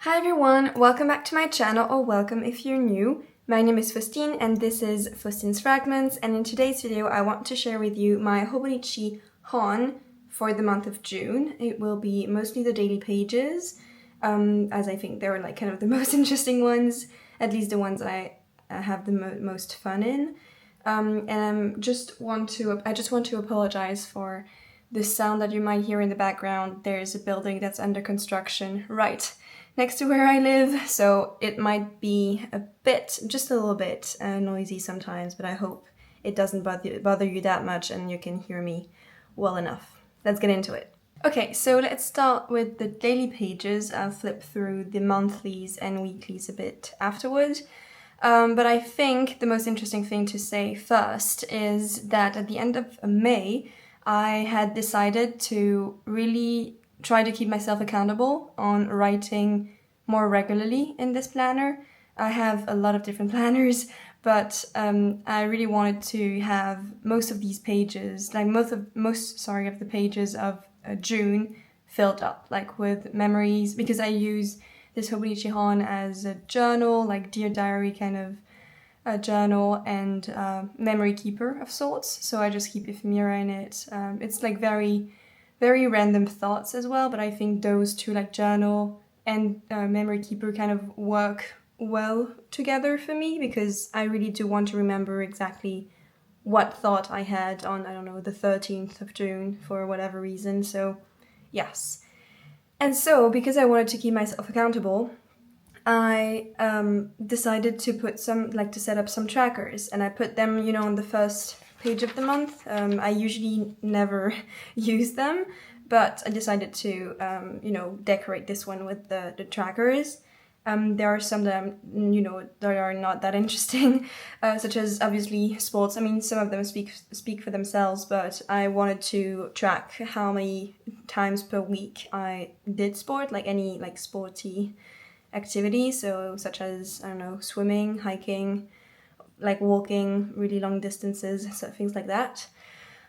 Hi everyone, welcome back to my channel, or welcome if you're new. My name is Faustine and this is Faustine's Fragments, and in today's video I want to share with you my hobonichi hon for the month of June. It will be mostly the daily pages, as I think they're like kind of the most interesting ones, at least the ones I have the most fun in. And I just want to apologize for the sound that you might hear in the background. There's a building that's under construction right next to where I live, so it might be just a little bit noisy sometimes, but I hope it doesn't bother you that much and you can hear me well enough. Let's get into it. Okay, so let's start with the daily pages. I'll flip through the monthlies and weeklies a bit afterwards. But I think the most interesting thing to say first is that at the end of May, I had decided to really try to keep myself accountable on writing more regularly in this planner. I have a lot of different planners, but I really wanted to have most of these pages, like most of the pages of June filled up, like with memories, because I use this hobonichi hon as a journal, like dear diary kind of a journal, and memory keeper of sorts. So I just keep ephemera in it. It's like very random thoughts as well, but I think those two, like journal and memory keeper, kind of work well together for me, because I really do want to remember exactly what thought I had on, I don't know, the 13th of June for whatever reason. So yes. And so, because I wanted to keep myself accountable, I decided to set up some trackers, and I put them, on the first page of the month. I usually never use them, but I decided to, decorate this one with the trackers. There are some that, that are not that interesting, such as obviously sports. I mean, some of them speak for themselves, but I wanted to track how many times per week I did sport, like any like sporty activity, so such as, I don't know, swimming, hiking, like walking really long distances, so things like that.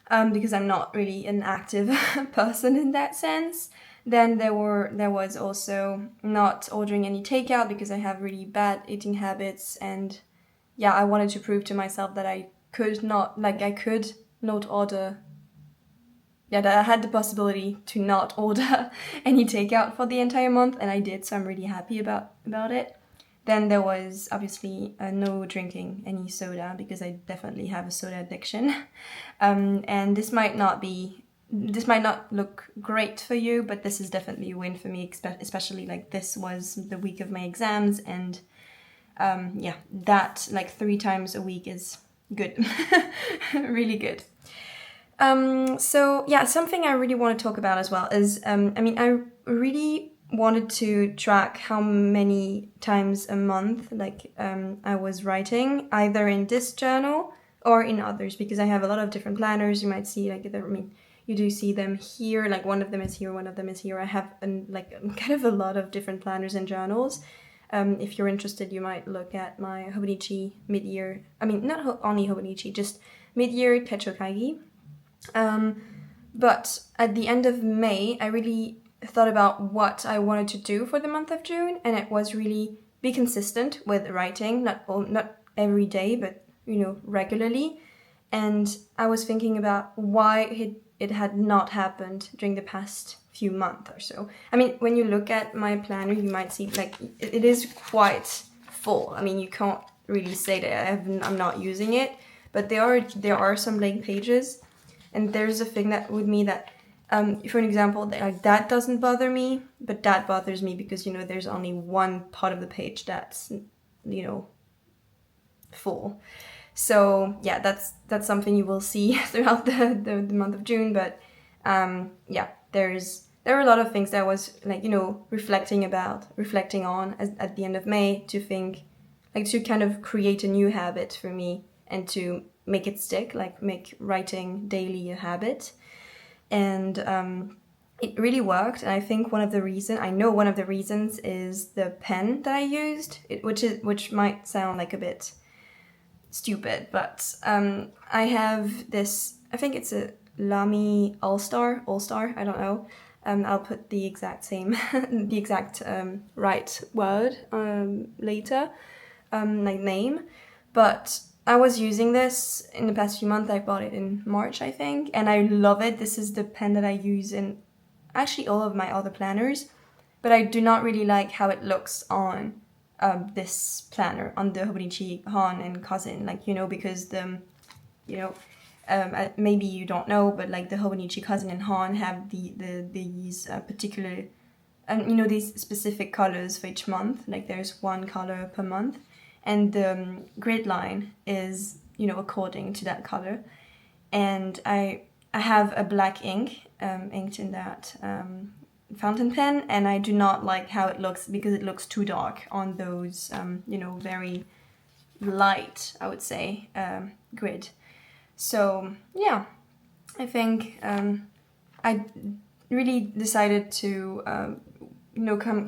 Because I'm not really an active person in that sense. Then there was also not ordering any takeout, because I have really bad eating habits, and yeah, I wanted to prove to myself that I could not order, that I had the possibility to not order any takeout for the entire month, and I did, so I'm really happy about it. Then there was obviously no drinking any soda, because I definitely have a soda addiction. And this might not look great for you, but this is definitely a win for me, especially like this was the week of my exams, and that like 3 times a week is good. Really good. So yeah, something I really want to talk about as well is, I really wanted to track how many times a month I was writing, either in this journal or in others, because I have a lot of different planners. You might see you do see them here, like one of them is here, one of them is here. I have kind of a lot of different planners and journals. If you're interested, you might look at my hobonichi mid-year, not only hobonichi, just mid-year techokaigi. But at the end of May, I really thought about what I wanted to do for the month of June, and it was really be consistent with writing, not every day, but regularly. And I was thinking about why it had not happened during the past few months or so. I mean, when you look at my planner, you might see like it is quite full. I mean, you can't really say that I'm not using it, but there are some blank pages, and there's a thing that with me that, for an example, that doesn't bother me, but that bothers me because, there's only one part of the page that's, full. So yeah, that's something you will see throughout the month of June. But there are a lot of things that I was reflecting on at the end of May, to think, to kind of create a new habit for me and to make it stick, make writing daily a habit. And it really worked. And I think one of the reasons is the pen that I used, which might sound like a bit stupid, but I have this, I think it's a Lamy All-Star, I don't know. I'll put the exact same, the exact right word later, like name. But I was using this in the past few months. I bought it in March, I think, and I love it. This is the pen that I use in actually all of my other planners, but I do not really like how it looks on this planner, on the Hobonichi Han and Cousin, like, you know, because maybe you don't know, but like the Hobonichi Cousin and Han have these particular, these specific colors for each month. Like there's one color per month, and the grid line is, according to that color. And I have a black ink inked in that fountain pen, and I do not like how it looks because it looks too dark on those, very light, I would say, grid. So yeah, I think I really decided to come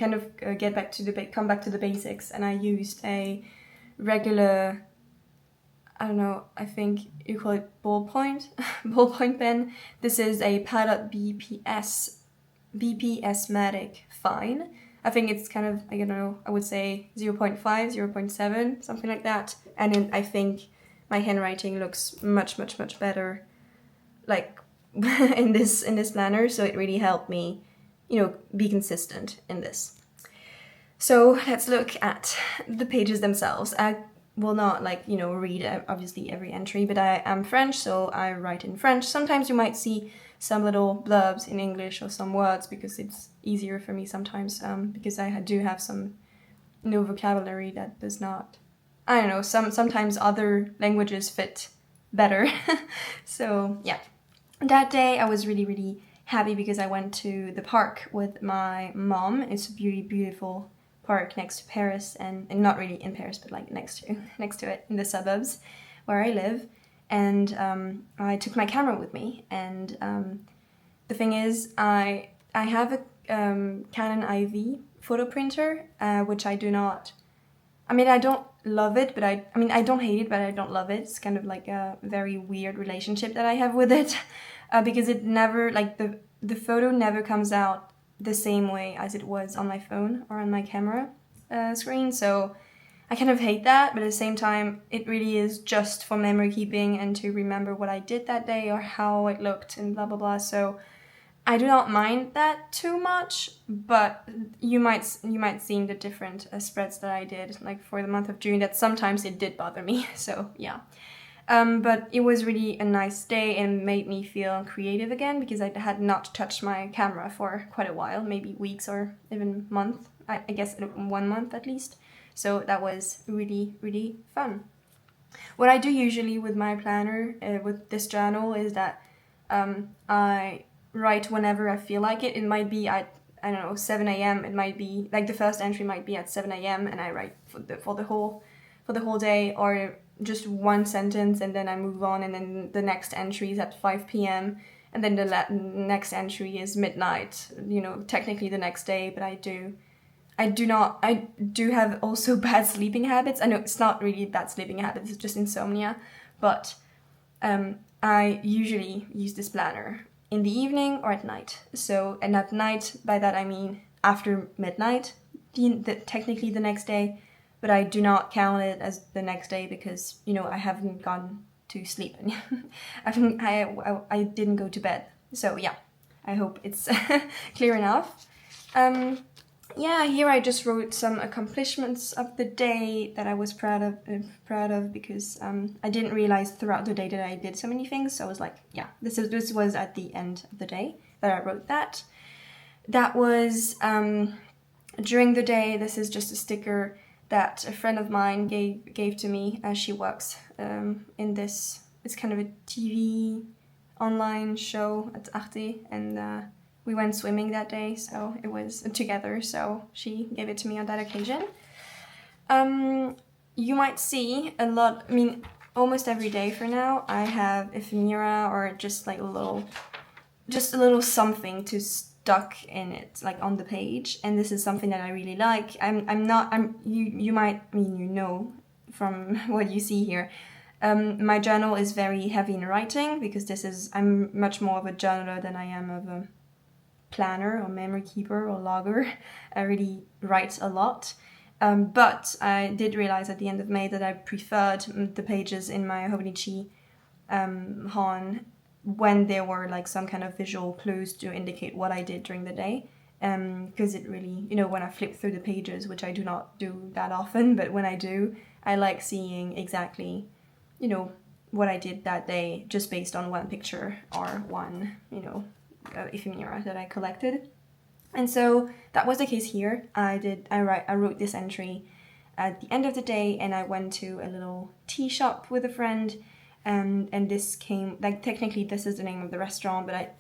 back to the basics, and I used a regular, I don't know, I think you call it ballpoint pen. This is a Pilot BPS Matic Fine. I think it's kind of, I don't know, I would say 0.5, 0.7, something like that. And I think my handwriting looks much, much, much better, like in this planner. So it really helped me, be consistent in this. So let's look at the pages themselves. I will not read obviously every entry, but I am French, so I write in French. Sometimes you might see some little blurbs in English or some words because it's easier for me sometimes, because I do have some vocabulary that does not, I don't know, sometimes other languages fit better. So yeah, that day I was really, really happy because I went to the park with my mom. It's a beautiful park next to Paris, and not really in Paris, but like next to it in the suburbs where I live. And I took my camera with me, and the thing is, I have a Canon IV photo printer, which I do not, I don't love it, but I don't hate it, but I don't love it. It's kind of like a very weird relationship that I have with it, because it never, like the photo never comes out the same way as it was on my phone or on my camera screen. So I kind of hate that, but at the same time, it really is just for memory keeping and to remember what I did that day or how it looked and blah, blah, blah. So I do not mind that too much, but you might see the different spreads that I did, like for the month of June, that sometimes it did bother me. So yeah. But it was really a nice day and made me feel creative again, because I had not touched my camera for quite a while, maybe weeks or even month. I guess 1 month at least. So that was really, really fun. What I do usually with my planner, with this journal, is that I write whenever I feel like it. It might be at, I don't know, 7 a.m. It might be, like the first entry might be at 7 a.m. and I write for the whole day, or just one sentence and then I move on, and then the next entry is at 5 p.m. and then the next entry is midnight, technically the next day. But I do have also bad sleeping habits. I know it's not really bad sleeping habits, it's just insomnia. But I usually use this planner in the evening or at night. So, and at night, by that I mean after midnight, technically the next day. But I do not count it as the next day because, I haven't gone to sleep. I didn't go to bed. So yeah, I hope it's clear enough. Here I just wrote some accomplishments of the day that I was proud of because I didn't realize throughout the day that I did so many things. So I was like, yeah, this was at the end of the day that I wrote that. That was during the day. This is just a sticker that a friend of mine gave to me, as she works in this, it's kind of a TV online show at Arte, and we went swimming that day, so it was together, so she gave it to me on that occasion. You might see a lot, almost every day for now, I have ephemera or just like a little something to stuck in it, like on the page, and this is something that I really like. You might from what you see here. My journal is very heavy in writing because I'm much more of a journaler than I am of a planner or memory keeper or logger. I really write a lot. But I did realize at the end of May that I preferred the pages in my hobonichi hon when there were like some kind of visual clues to indicate what I did during the day. Because it really, when I flip through the pages, which I do not do that often, but when I do, I like seeing exactly, what I did that day just based on one picture or one, ephemera that I collected. And so that was the case here. I wrote this entry at the end of the day, and I went to a little tea shop with a friend. And this came, like, technically this is the name of the restaurant, but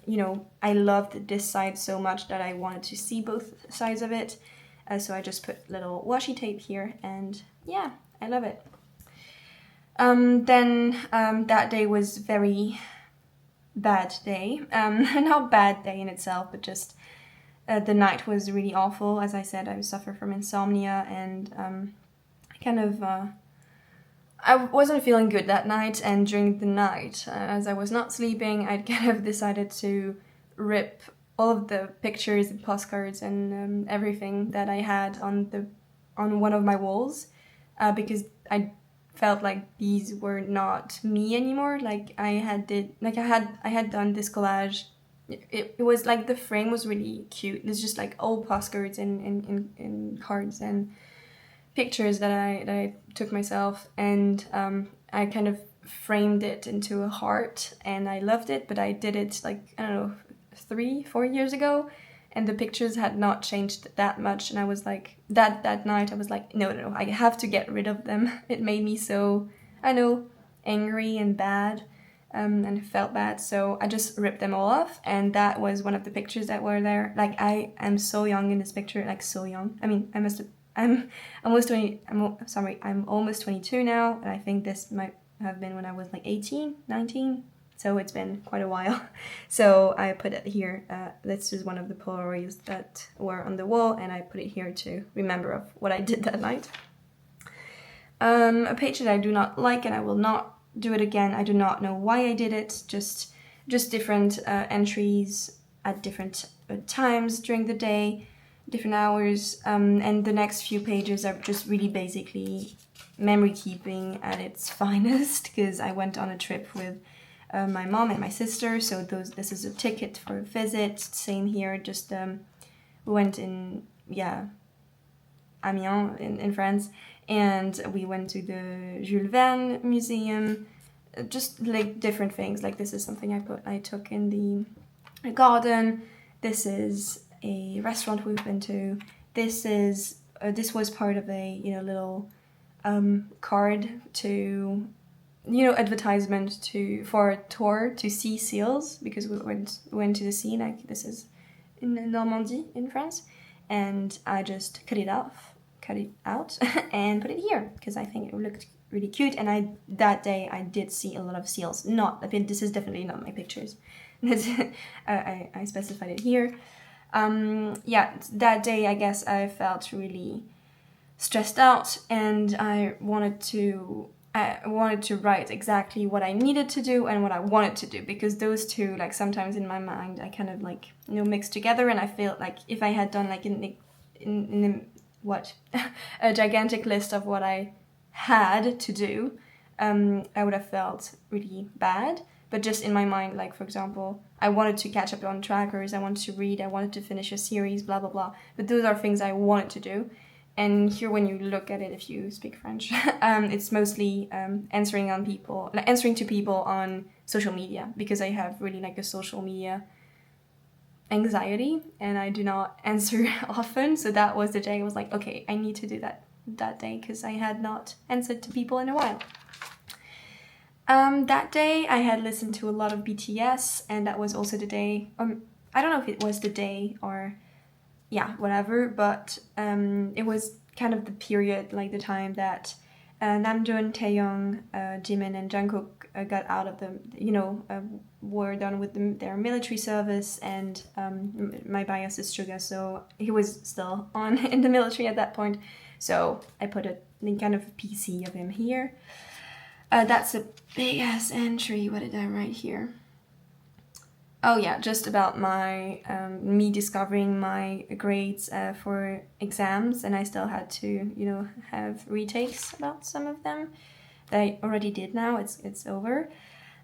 I loved this side so much that I wanted to see both sides of it. So I just put little washi tape here, and yeah, I love it. Then that day was very bad day. Not bad day in itself, but just the night was really awful. As I said, I suffer from insomnia, and I wasn't feeling good that night, and during the night, as I was not sleeping, I kind of decided to rip all of the pictures and postcards and everything that I had on one of my walls, because I felt like these were not me anymore. Like I had done this collage. It was like the frame was really cute. It's just like old postcards and cards and pictures that I took myself, and I kind of framed it into a heart, and I loved it, but I did it like, I don't know, 3-4 years ago, and the pictures had not changed that much, and I was like, that night I was like, no, I have to get rid of them. It made me so, angry and bad, and it felt bad, so I just ripped them all off, and that was one of the pictures that were there. Like, I am so young in this picture, like so young. I mean, I'm almost 22 now, and I think this might have been when I was like 18, 19, so it's been quite a while. So I put it here. This is one of the Polaroids that were on the wall, and I put it here to remember of what I did that night. A page that I do not like, and I will not do it again. I do not know why I did it, just different entries at different times during the day, different hours, and the next few pages are just really basically memory keeping at its finest, because I went on a trip with my mom and my sister, so this is a ticket for a visit. Same here, just we went in Amiens in France, and we went to the Jules Verne museum, just like different things. Like, this is something I took in the garden. This is a restaurant we've been to. This was part of a little card to advertisement for a tour to see seals, because we went to the sea. Like, this is in Normandy in France, and I just cut it out and put it here because I think it looked really cute. And that day I did see a lot of seals. This is definitely not my pictures. I specified it here. That day I guess I felt really stressed out, and I wanted to write exactly what I needed to do and what I wanted to do, because those two, like, sometimes in my mind I kind of like mix together, and I feel like if I had done like a gigantic list of what I had to do, I would have felt really bad. But just in my mind, like, for example, I wanted to catch up on trackers, I wanted to read, I wanted to finish a series, blah, blah, blah. But those are things I wanted to do. And here, when you look at it, if you speak French, it's mostly answering to people on social media, because I have really like a social media anxiety, and I do not answer often. So that was the day I was like, okay, I need to do that day, because I had not answered to people in a while. That day I had listened to a lot of BTS, and that was also the day, I don't know if it was the day or whatever, but it was kind of the period, like the time that Namjoon, Taehyung, Jimin and Jungkook got out of were done with their military service, and my bias is Suga, so he was still in the military at that point, so I put a kind of PC of him here. That's a big ass entry. What did I write here? Oh yeah, just about my me discovering my grades for exams, and I still had to, you know, have retakes about some of them that I already did now. It's over.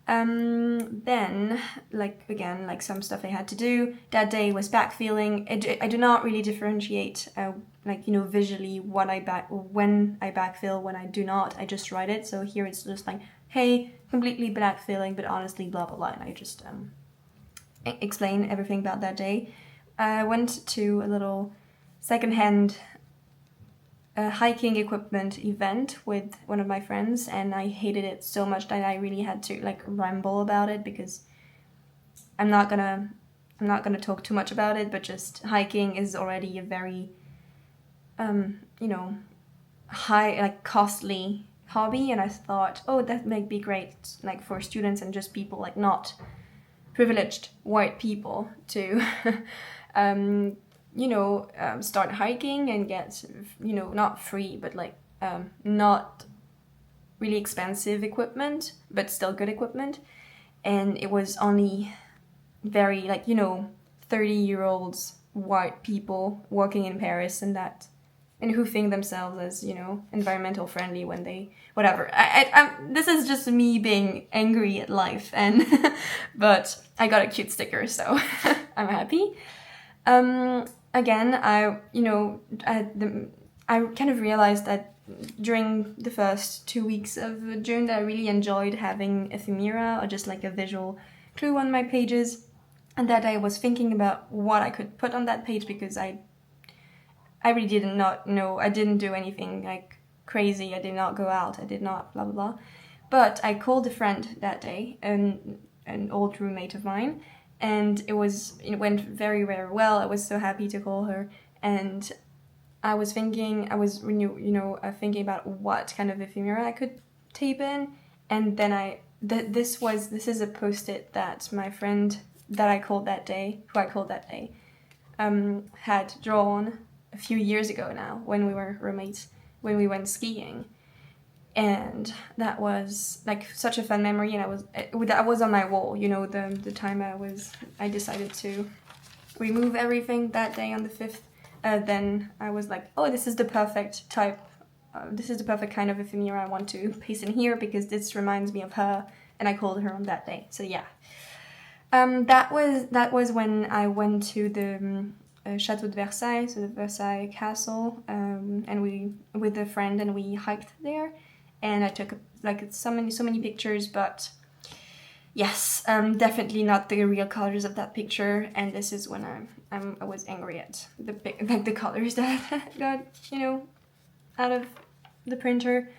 Then, like, again, like some stuff I had to do. That day was backfilling. I do not really differentiate, like, you know, visually when I backfill, when I do not. I just write it. So here it's just like, hey, completely backfilling, but honestly, blah, blah, blah. And I just explain everything about that day. I went to a little secondhand hiking equipment event with one of my friends, and I hated it so much that I really had to like ramble about it, because I'm not gonna talk too much about it, but just hiking is already a very you know, high, like costly hobby, and I thought, oh, that might be great like for students and just people like not privileged white people to you know, start hiking and get, you know, not free, but like not really expensive equipment, but still good equipment. And it was only very, like, you know, 30-year-olds white people working in Paris and that, and who think themselves as, you know, environmental friendly when they, whatever. This is just me being angry at life, and but I got a cute sticker, so I'm happy. Again, I kind of realized that during the first 2 weeks of June that I really enjoyed having ephemera or just like a visual clue on my pages, and that I was thinking about what I could put on that page, because I really did not know. I didn't do anything like crazy. I did not go out. I did not blah blah blah. But I called a friend that day, an old roommate of mine, and it went very, very well. I was so happy to call her, and I was thinking about what kind of ephemera I could tape in, and then this is a post-it that my friend who I called that day, had drawn a few years ago now, when we were roommates, when we went skiing. And that was like such a fun memory, and that was on my wall, you know, the time I decided to remove everything that day on the 5th. Then I was like, oh, this is the perfect type, this is the perfect kind of ephemera I want to paste in here, because this reminds me of her, and I called her on that day. So yeah, that was when I went to the Chateau de Versailles, so the Versailles Castle, and we with a friend, and we hiked there. And I took so many pictures, but yes, definitely not the real colors of that picture. And this is when I was angry at the colors that got, you know, out of the printer.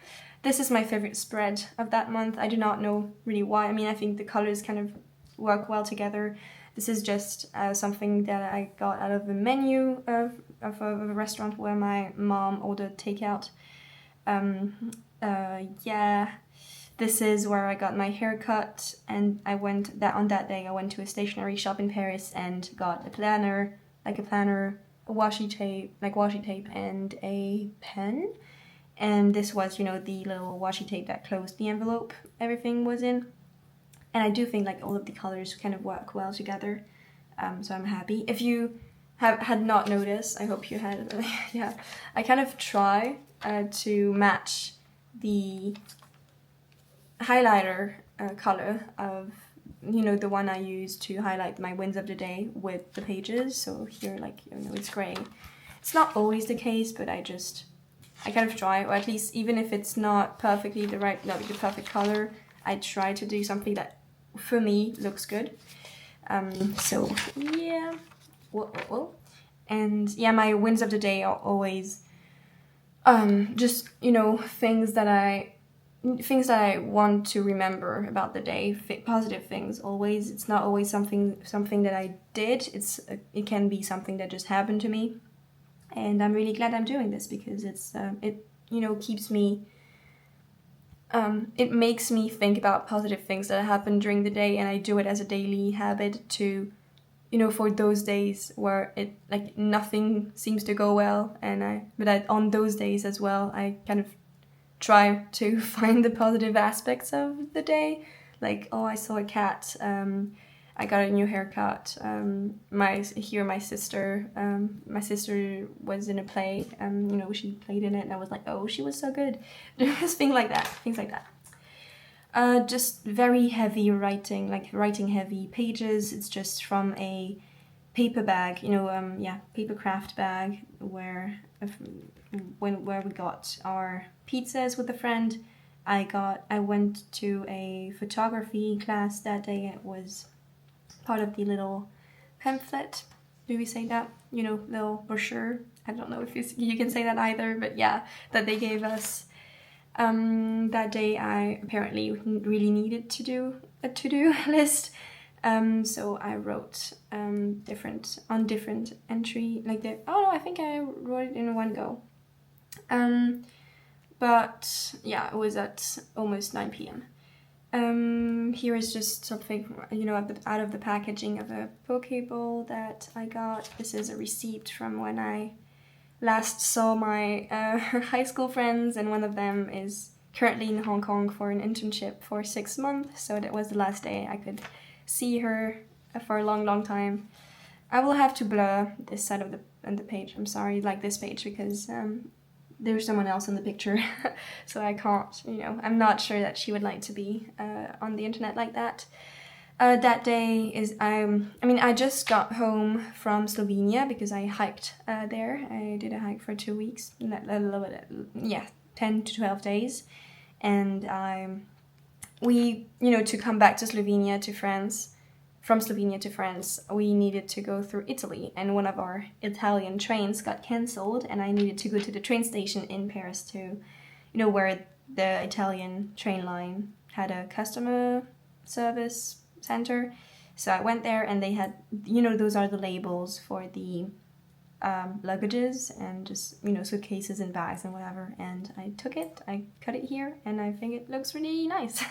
This is my favorite spread of that month. I do not know really why. I mean, I think the colors kind of work well together. This is just something that I got out of the menu of a restaurant where my mom ordered takeout. Yeah, this is where I got my hair cut, and on that day I went to a stationery shop in Paris and got a planner, a washi tape, and a pen. And this was, you know, the little washi tape that closed the envelope everything was in. And I do think like all of the colors kind of work well together, so I'm happy. If you had not noticed, I hope you had. Yeah, I kind of try to match the highlighter color of, you know, the one I use to highlight my wins of the day with the pages. So here, like, you know, it's gray. It's not always the case, but I kind of try, or at least even if it's not perfectly the perfect color, I try to do something that for me looks good. So yeah, whoa. And yeah, my wins of the day are always just, you know, things that I want to remember about the day, positive things always. It's not always something that I did. It can be something that just happened to me, and I'm really glad I'm doing this, because it you know, keeps me. It makes me think about positive things that happened during the day, and I do it as a daily habit to, you know, for those days where it like nothing seems to go well, but on those days as well, I kind of try to find the positive aspects of the day. Like, oh, I saw a cat. I got a new haircut. My sister was in a play. You know, she played in it, and I was like, oh, she was so good. Just things like that. Just very heavy writing, like writing heavy pages. It's just from a paper bag, you know, paper craft bag where we got our pizzas with a friend. I went to a photography class that day. It was part of the little pamphlet. Do we say that? You know, little brochure. I don't know if you can say that either, but yeah, that they gave us. That day I apparently really needed to do a to-do list. So I wrote different entry, like I think I wrote it in one go. But yeah, it was at almost 9 p.m. Here is just something, you know, out of the packaging of a poke bowl that I got. This is a receipt from when I last saw my high school friends, and one of them is currently in Hong Kong for an internship for 6 months, so that was the last day I could see her for a long time. I will have to blur this side of the page, I'm sorry, like this page, because there's someone else in the picture, so I can't, you know, I'm not sure that she would like to be on the internet like that. That day is, I just got home from Slovenia because I hiked there. I did a hike for 2 weeks, 10 to 12 days. And to come back to Slovenia to France, from Slovenia to France, we needed to go through Italy, and one of our Italian trains got cancelled, and I needed to go to the train station in Paris to, you know, where the Italian train line had a customer service center. So I went there, and they had, you know, those are the labels for the luggages and just, you know, suitcases and bags and whatever, and I took it, I cut it here, and I think it looks really nice.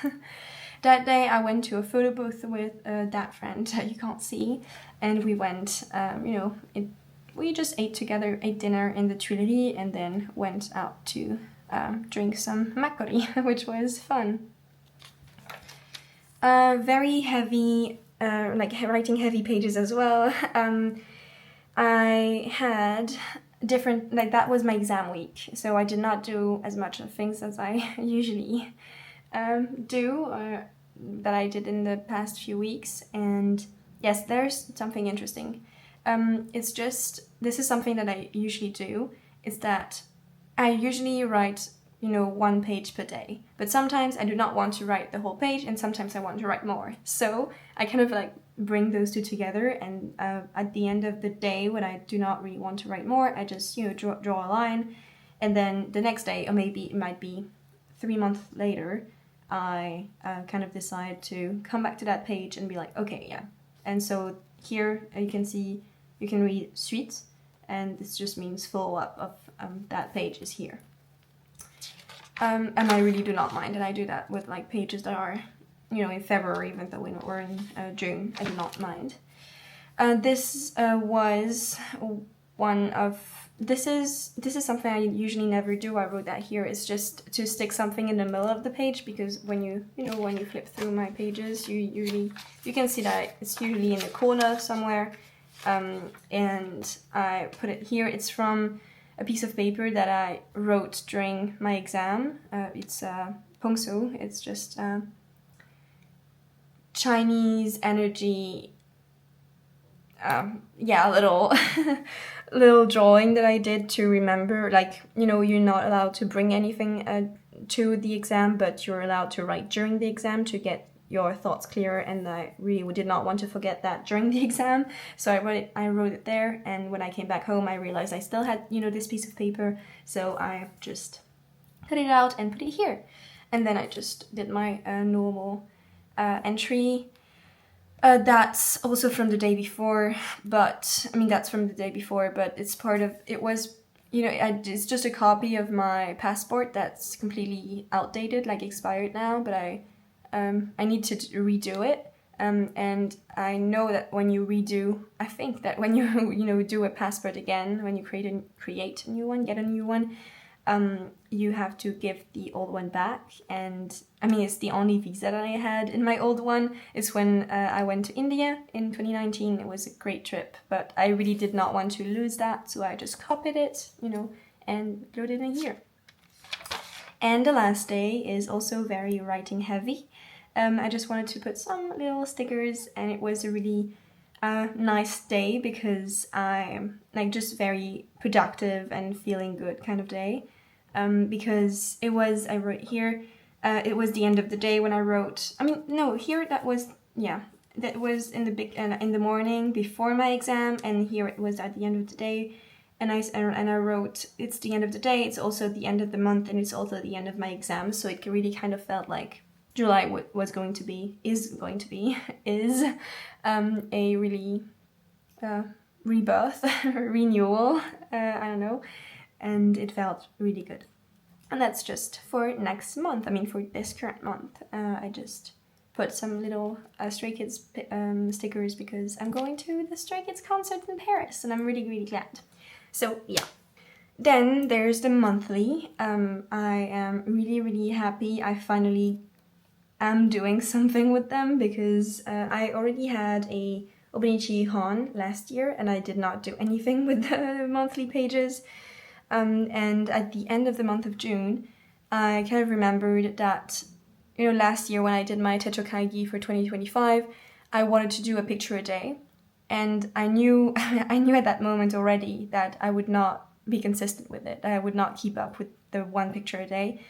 That day I went to a photo booth with that friend that you can't see, and we went, we just ate dinner in the Tuileries, and then went out to drink some makgeolli, which was fun. Very heavy, writing heavy pages as well. I had different, that was my exam week, so I did not do as much of things as I usually do, that I did in the past few weeks. And yes, there's something interesting. It's just, this is something that I usually do, is that I usually write, you know, 1 page per day, but sometimes I do not want to write the whole page, and sometimes I want to write more. So I kind of bring those two together, and at the end of the day, when I do not really want to write more, I just, you know, draw a line, and then the next day, or maybe it might be 3 months later, I kind of decide to come back to that page and be like, okay, yeah. And so here you can see, you can read suite, and this just means follow up of that page is here. And I really do not mind, and I do that with pages that are, you know, in February, even though we're in June. I do not mind. This was one of, this is something I usually never do. I wrote that here. It's just to stick something in the middle of the page, because when you flip through my pages, you can see that it's usually in the corner somewhere. And I put it here. It's from a piece of paper that I wrote during my exam. It's Pongsu. It's just Chinese energy. A little little drawing that I did to remember, you're not allowed to bring anything to the exam, but you're allowed to write during the exam to get your thoughts clearer, and I really did not want to forget that during the exam, so I wrote it there. And when I came back home, I realized I still had, this piece of paper, so I just cut it out and put it here. And then I just did my normal entry. That's also from the day before, but it's part of, it was, it's just a copy of my passport that's completely outdated, expired now, but I need to redo it. And I know that when you redo, I think that when you, do a passport again, when you create a new one, get a new one, you have to give the old one back. And I mean, it's the only visa that I had in my old one. It's when I went to India in 2019. It was a great trip, but I really did not want to lose that, so I just copied it, you know, and glued it in here. And the last day is also very writing heavy. I just wanted to put some little stickers, and it was a really nice day because I'm like just very productive and feeling good kind of day. Because it was, I wrote here, it was the end of the day when I wrote, I mean, no, here that was, yeah, that was in the morning before my exam, and here it was at the end of the day. And I wrote, it's the end of the day, it's also the end of the month, and it's also the end of my exam. So it really kind of felt like July is going to be a really rebirth, renewal, I don't know, and it felt really good. And that's just for next month, I mean for this current month. I just put some little Stray Kids stickers because I'm going to the Stray Kids concert in Paris, and I'm really, really glad. So yeah. Then there's the monthly. I am really, really happy I finally am doing something with them because I already had a hobonichi hon last year and I did not do anything with the monthly pages. And at the end of the month of June, I kind of remembered that, you know, last year when I did my techokaigi for 2025, I wanted to do a picture a day. And I knew at that moment already that I would not be consistent with it. I would not keep up with the one picture a day.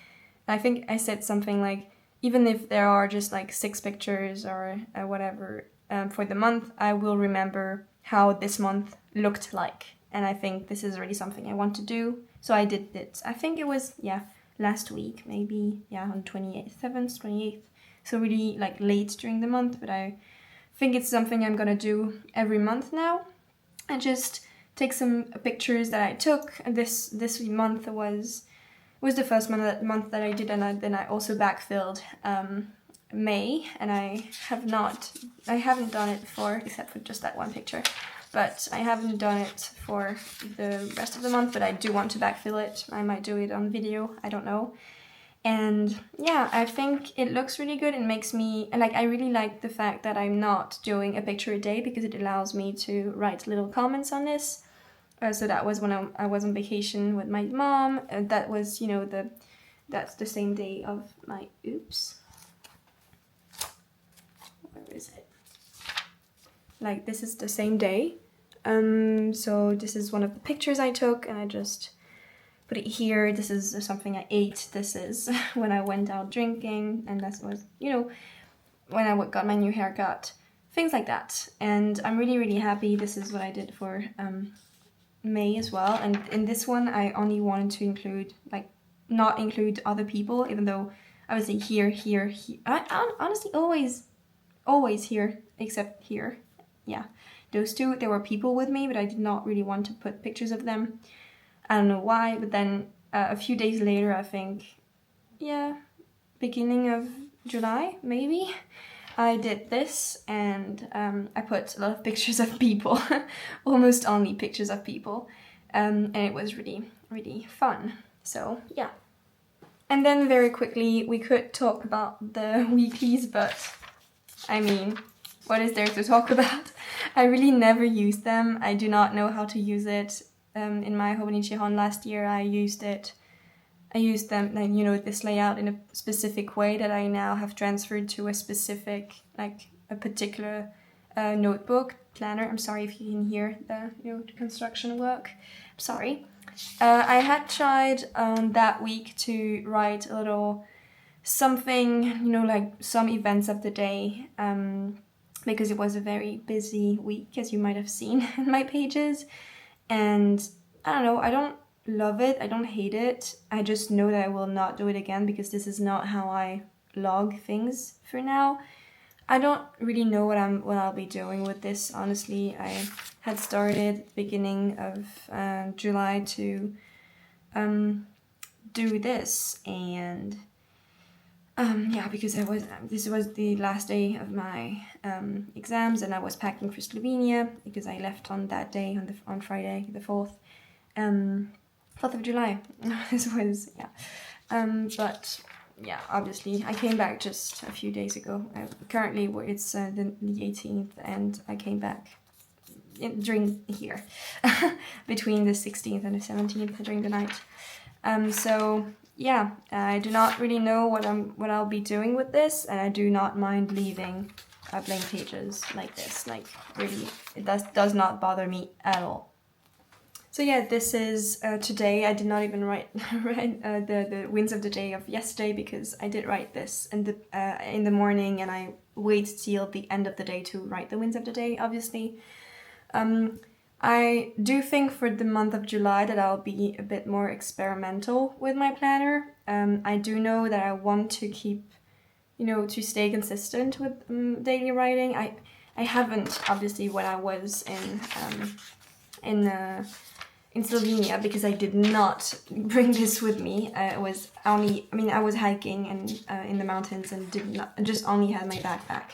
And I think I said something like, even if there are just like 6 pictures or whatever for the month, I will remember how this month looked like. And I think this is really something I want to do. So I did it. I think it was, yeah, last week, maybe, yeah, on 7th, 28th. So really like late during the month, but I think it's something I'm gonna do every month now. And just take some pictures that I took. This month was the first month that I did, and then I also backfilled May, and I haven't done it for, except for just that one picture, but I haven't done it for the rest of the month, but I do want to backfill it. I might do it on video, I don't know. And yeah, I think it looks really good. It makes me, like, I really like the fact that I'm not doing a picture a day because it allows me to write little comments on this. So that was when I was on vacation with my mom. That was, you know, that's the same day of my, oops. Where is it? Like, this is the same day. So this is one of the pictures I took, and I just put it here. This is something I ate. This is when I went out drinking, and that was, you know, when I got my new haircut. Things like that. And I'm really, really happy. This is what I did for May as well. And in this one, I only wanted to include, like, not include other people, even though obviously here. I honestly always here, except here. Yeah, those two, there were people with me, but I did not really want to put pictures of them. I don't know why, but then a few days later, I think, yeah, beginning of July, maybe, I did this, and I put a lot of pictures of people, almost only pictures of people, and it was really, really fun. So, yeah. And then very quickly, we could talk about the weeklies, but I mean, what is there to talk about? I really never use them. I do not know how to use it. In my hobonichi hon last year, I used them, like, you know, this layout in a specific way that I now have transferred to a specific, like, a particular notebook planner. I'm sorry if you can hear the, you know, the construction work. I'm sorry. I had tried that week to write a little something, you know, like some events of the day, because it was a very busy week, as you might have seen in my pages. And I don't know, I don't love it, I don't hate it. I just know that I will not do it again because this is not how I log things for now. I don't really know what I'll be doing with this, honestly. I had started beginning of July to do this, and yeah, because this was the last day of my exams, and I was packing for Slovenia because I left on that day, on Friday the 4th. 4th of July. This was, yeah. But yeah, obviously I came back just a few days ago. Currently it's the 18th, and I came back during here between the 16th and the 17th during the night. So yeah, I do not really know what I'll be doing with this, and I do not mind leaving blank pages like this. Like, really, it does not bother me at all. So yeah, this is today. I did not even write the wins of the day of yesterday, because I did write this in the morning, and I wait till the end of the day to write the wins of the day, obviously. I do think for the month of July that I'll be a bit more experimental with my planner. I do know that I want to keep, to stay consistent with daily writing. I haven't, obviously, when I was in Slovenia, because I did not bring this with me. I was hiking and in the mountains, and just only had my backpack.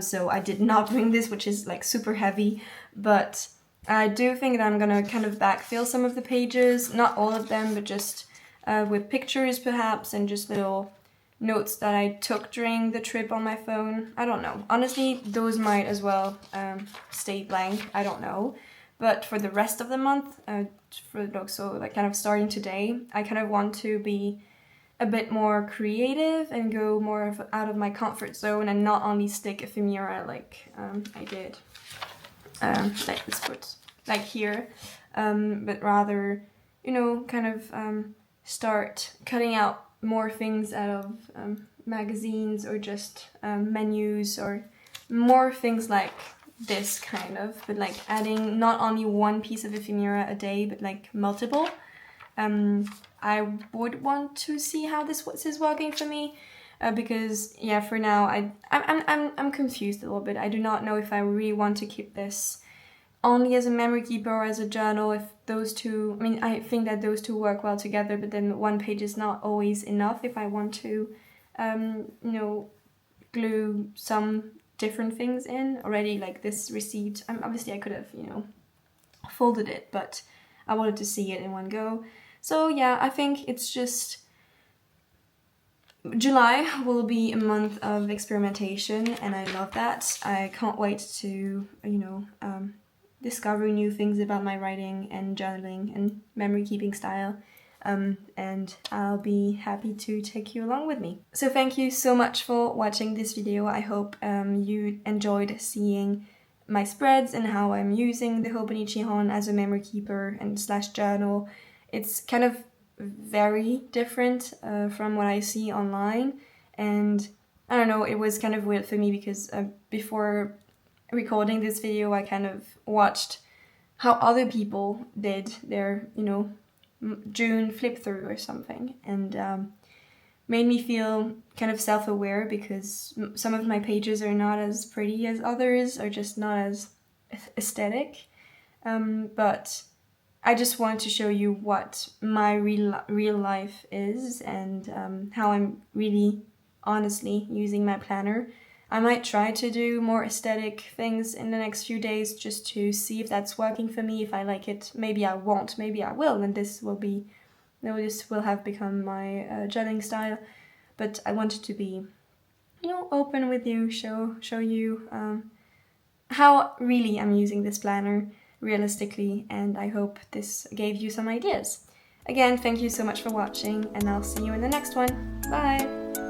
So I did not bring this, which is like super heavy, but I do think that I'm gonna kind of backfill some of the pages, not all of them, but just with pictures perhaps, and just little notes that I took during the trip on my phone. I don't know. Honestly, those might as well stay blank. I don't know. But for the rest of the month, so like kind of starting today, I kind of want to be a bit more creative and go more out of my comfort zone, and not only stick ephemera like I did, like this foot, like here, but rather, kind of start cutting out more things out of magazines, or just menus, or more things like this kind of, but like adding not only one piece of ephemera a day, but like multiple. I would want to see how this is working for me, because yeah, for now I'm confused a little bit. I do not know if I really want to keep this only as a memory keeper or as a journal. If those two, I think that those two work well together, but then one page is not always enough if I want to, glue some different things in already, like this receipt. Obviously I could have, folded it, but I wanted to see it in one go. So yeah, I think it's just July will be a month of experimentation, and I love that. I can't wait to, discover new things about my writing and journaling and memory keeping style. And I'll be happy to take you along with me. So thank you so much for watching this video. I hope you enjoyed seeing my spreads and how I'm using the hobonichi hon as a memory keeper and / journal. It's kind of very different from what I see online, and I don't know, it was kind of weird for me because before recording this video I kind of watched how other people did their, June flip through or something, and made me feel kind of self-aware, because some of my pages are not as pretty as others, or just not as aesthetic, but I just wanted to show you what my real life is, and how I'm really honestly using my planner. I might try to do more aesthetic things in the next few days, just to see if that's working for me, if I like it. Maybe I won't, maybe I will, and this will have become my journaling style. But I wanted to be, open with you, show you how really I'm using this planner realistically, and I hope this gave you some ideas. Again, thank you so much for watching, and I'll see you in the next one. Bye!